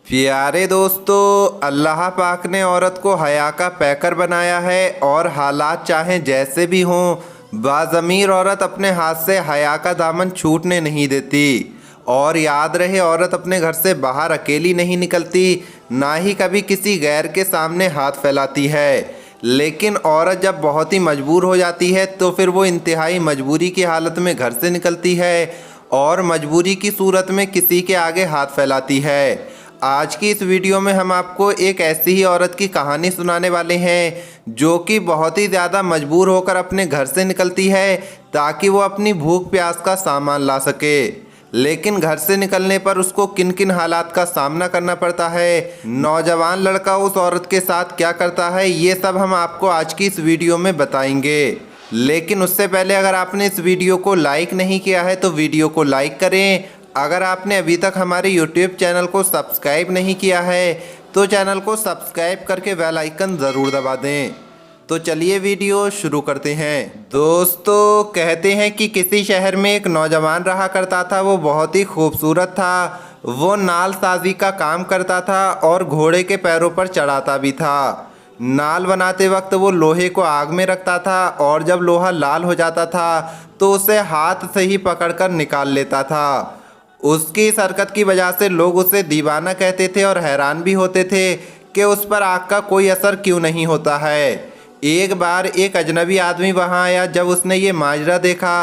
प्यारे दोस्तों, अल्लाह पाक ने औरत को हया का पैकर बनाया है और हालात चाहें जैसे भी हों, बाज़मीर औरत अपने हाथ से हया का दामन छूटने नहीं देती। और याद रहे, औरत अपने घर से बाहर अकेली नहीं निकलती, ना ही कभी किसी गैर के सामने हाथ फैलाती है। लेकिन औरत जब बहुत ही मजबूर हो जाती है तो फिर वो इंतहाई मजबूरी की हालत में घर से निकलती है और मजबूरी की सूरत में किसी के आगे हाथ फैलाती है। आज की इस वीडियो में हम आपको एक ऐसी ही औरत की कहानी सुनाने वाले हैं जो कि बहुत ही ज़्यादा मजबूर होकर अपने घर से निकलती है ताकि वो अपनी भूख प्यास का सामान ला सके। लेकिन घर से निकलने पर उसको किन किन हालात का सामना करना पड़ता है, नौजवान लड़का उस औरत के साथ क्या करता है, ये सब हम आपको आज की इस वीडियो में बताएंगे। लेकिन उससे पहले अगर आपने इस वीडियो को लाइक नहीं किया है तो वीडियो को लाइक करें। अगर आपने अभी तक हमारे YouTube चैनल को सब्सक्राइब नहीं किया है तो चैनल को सब्सक्राइब करके बेल आइकन ज़रूर दबा दें। तो चलिए वीडियो शुरू करते हैं। दोस्तों, कहते हैं कि किसी शहर में एक नौजवान रहा करता था। वो बहुत ही खूबसूरत था। वो नाल साजी का काम करता था और घोड़े के पैरों पर चढ़ाता भी था। नाल बनाते वक्त वो लोहे को आग में रखता था और जब लोहा लाल हो जाता था तो उसे हाथ से ही पकड़कर निकाल लेता था। उसकी इस हरकत की वजह से लोग उसे दीवाना कहते थे और हैरान भी होते थे कि उस पर आग का कोई असर क्यों नहीं होता है। एक बार एक अजनबी आदमी वहां आया। जब उसने ये माजरा देखा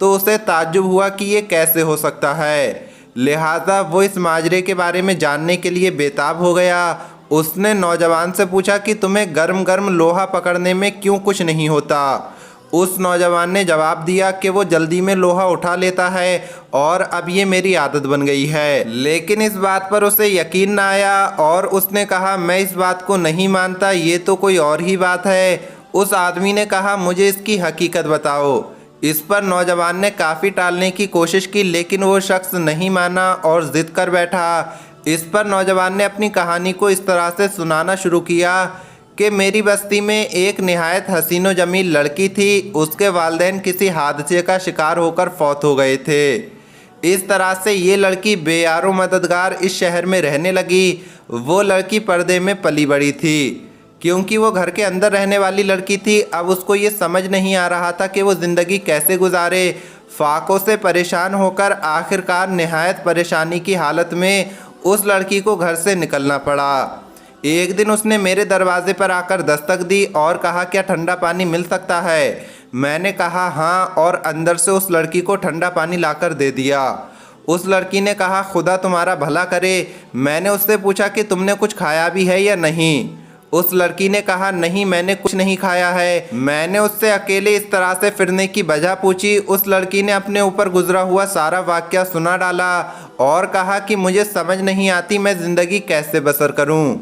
तो उसे ताज्जुब हुआ कि ये कैसे हो सकता है। लिहाजा वो इस माजरे के बारे में जानने के लिए बेताब हो गया। उसने नौजवान से पूछा कि तुम्हें गर्म गर्म लोहा पकड़ने में क्यों कुछ नहीं होता। उस नौजवान ने जवाब दिया कि वो जल्दी में लोहा उठा लेता है और अब ये मेरी आदत बन गई है। लेकिन इस बात पर उसे यकीन न आया और उसने कहा, मैं इस बात को नहीं मानता, ये तो कोई और ही बात है। उस आदमी ने कहा, मुझे इसकी हकीकत बताओ। इस पर नौजवान ने काफ़ी टालने की कोशिश की लेकिन वो शख्स नहीं माना और ज़िद कर बैठा। इस पर नौजवान ने अपनी कहानी को इस तरह से सुनाना शुरू किया कि मेरी बस्ती में एक निहायत हसीन व जमील लड़की थी। उसके वालिदैन किसी हादसे का शिकार होकर फौत हो गए थे। इस तरह से ये लड़की बेयारो मददगार इस शहर में रहने लगी। वो लड़की पर्दे में पली बड़ी थी क्योंकि वो घर के अंदर रहने वाली लड़की थी। अब उसको ये समझ नहीं आ रहा था कि वो ज़िंदगी कैसे गुजारे। फाकों से परेशान होकर आखिरकार निहायत परेशानी की हालत में उस लड़की को घर से निकलना पड़ा। एक दिन उसने मेरे दरवाजे पर आकर दस्तक दी और कहा, क्या ठंडा पानी मिल सकता है? मैंने कहा हाँ, और अंदर से उस लड़की को ठंडा पानी लाकर दे दिया। उस लड़की ने कहा, खुदा तुम्हारा भला करे। मैंने उससे पूछा कि तुमने कुछ खाया भी है या नहीं। उस लड़की ने कहा, नहीं, मैंने कुछ नहीं खाया है। मैंने उससे अकेले इस तरह से फिरने की वजह पूछी। उस लड़की ने अपने ऊपर गुजरा हुआ सारा वाक़या सुना डाला और कहा कि मुझे समझ नहीं आती मैं ज़िंदगी कैसे बसर करूं।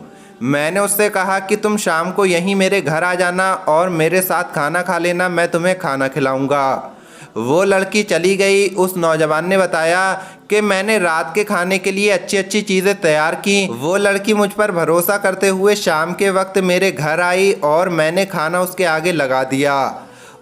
मैंने उससे कहा कि तुम शाम को यहीं मेरे घर आ जाना और मेरे साथ खाना खा लेना, मैं तुम्हें खाना खिलाऊंगा। वो लड़की चली गई। उस नौजवान ने बताया कि मैंने रात के खाने के लिए अच्छी अच्छी चीज़ें तैयार की। वो लड़की मुझ पर भरोसा करते हुए शाम के वक्त मेरे घर आई और मैंने खाना उसके आगे लगा दिया।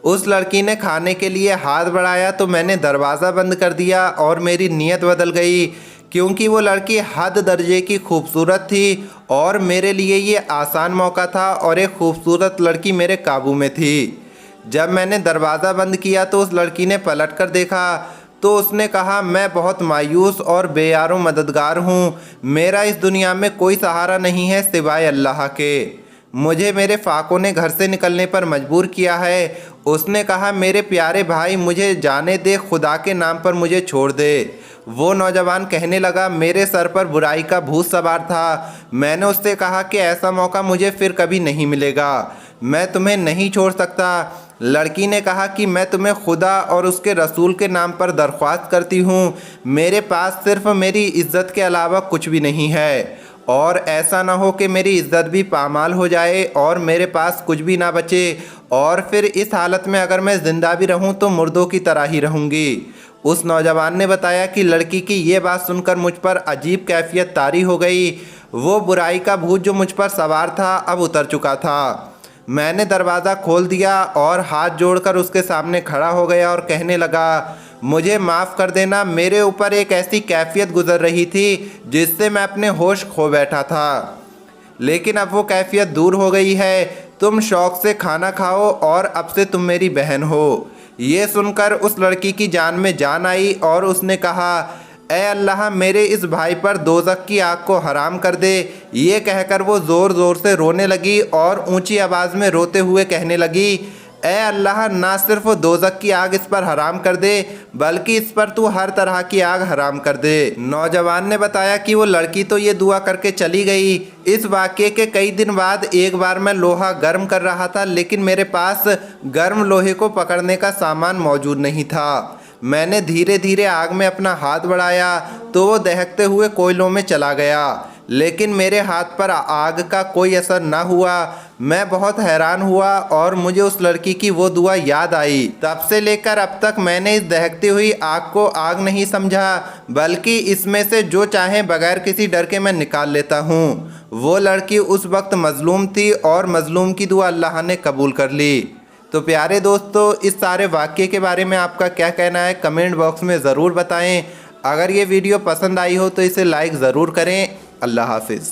उस लड़की ने खाने के लिए हाथ बढ़ाया तो मैंने दरवाज़ा बंद कर दिया और मेरी नीयत बदल गई क्योंकि वो लड़की हद दर्जे की खूबसूरत थी और मेरे लिए ये आसान मौका था और एक खूबसूरत लड़की मेरे काबू में थी। जब मैंने दरवाज़ा बंद किया तो उस लड़की ने पलट कर देखा तो उसने कहा, मैं बहुत मायूस और बेयारो मददगार हूँ। मेरा इस दुनिया में कोई सहारा नहीं है सिवाय अल्लाह के। मुझे मेरे फाकों ने घर से निकलने पर मजबूर किया है। उसने कहा, मेरे प्यारे भाई, मुझे जाने दे, खुदा के नाम पर मुझे छोड़ दे। वो नौजवान कहने लगा, मेरे सर पर बुराई का भूत सवार था। मैंने उससे कहा कि ऐसा मौका मुझे फिर कभी नहीं मिलेगा, मैं तुम्हें नहीं छोड़ सकता। लड़की ने कहा कि मैं तुम्हें खुदा और उसके रसूल के नाम पर दरख्वास्त करती हूँ, मेरे पास सिर्फ मेरी इज्जत के अलावा कुछ भी नहीं है और ऐसा ना हो कि मेरी इज्जत भी पामाल हो जाए और मेरे पास कुछ भी ना बचे और फिर इस हालत में अगर मैं ज़िंदा भी रहूं तो मुर्दों की तरह ही रहूंगी। उस नौजवान ने बताया कि लड़की की ये बात सुनकर मुझ पर अजीब कैफियत तारी हो गई। वो बुराई का भूत जो मुझ पर सवार था अब उतर चुका था। मैंने दरवाज़ा खोल दिया और हाथ जोड़कर उसके सामने खड़ा हो गया और कहने लगा, मुझे माफ़ कर देना, मेरे ऊपर एक ऐसी कैफियत गुजर रही थी जिससे मैं अपने होश खो बैठा था, लेकिन अब वो कैफियत दूर हो गई है। तुम शौक़ से खाना खाओ और अब से तुम मेरी बहन हो। ये सुनकर उस लड़की की जान में जान आई और उसने कहा, ए अल्लाह, मेरे इस भाई पर दोज़ख की आग को हराम कर दे। ये कहकर वो ज़ोर ज़ोर से रोने लगी और ऊंची आवाज़ में रोते हुए कहने लगी, ए अल्लाह, ना सिर्फ वो दोज़ख की आग इस पर हराम कर दे, बल्कि इस पर तू हर तरह की आग हराम कर दे। नौजवान ने बताया कि वो लड़की तो ये दुआ करके चली गई। इस वाक़ये के कई दिन बाद एक बार मैं लोहा गर्म कर रहा था, लेकिन मेरे पास गर्म लोहे को पकड़ने का सामान मौजूद नहीं था। मैंने धीरे धीरे आग में अपना हाथ बढ़ाया तो वो दहकते हुए कोयलों में चला गया, लेकिन मेरे हाथ पर आग का कोई असर न हुआ। मैं बहुत हैरान हुआ और मुझे उस लड़की की वो दुआ याद आई। तब से लेकर अब तक मैंने इस दहकती हुई आग को आग नहीं समझा, बल्कि इसमें से जो चाहे बगैर किसी डर के मैं निकाल लेता हूँ। वो लड़की उस वक्त मज़लूम थी और मज़लूम की दुआ अल्लाह ने कबूल कर ली। तो प्यारे दोस्तों, इस सारे वाक़ये के बारे में आपका क्या कहना है, कमेंट बॉक्स में ज़रूर बताएं। अगर ये वीडियो पसंद आई हो तो इसे लाइक ज़रूर करें। अल्लाह हाफिज़।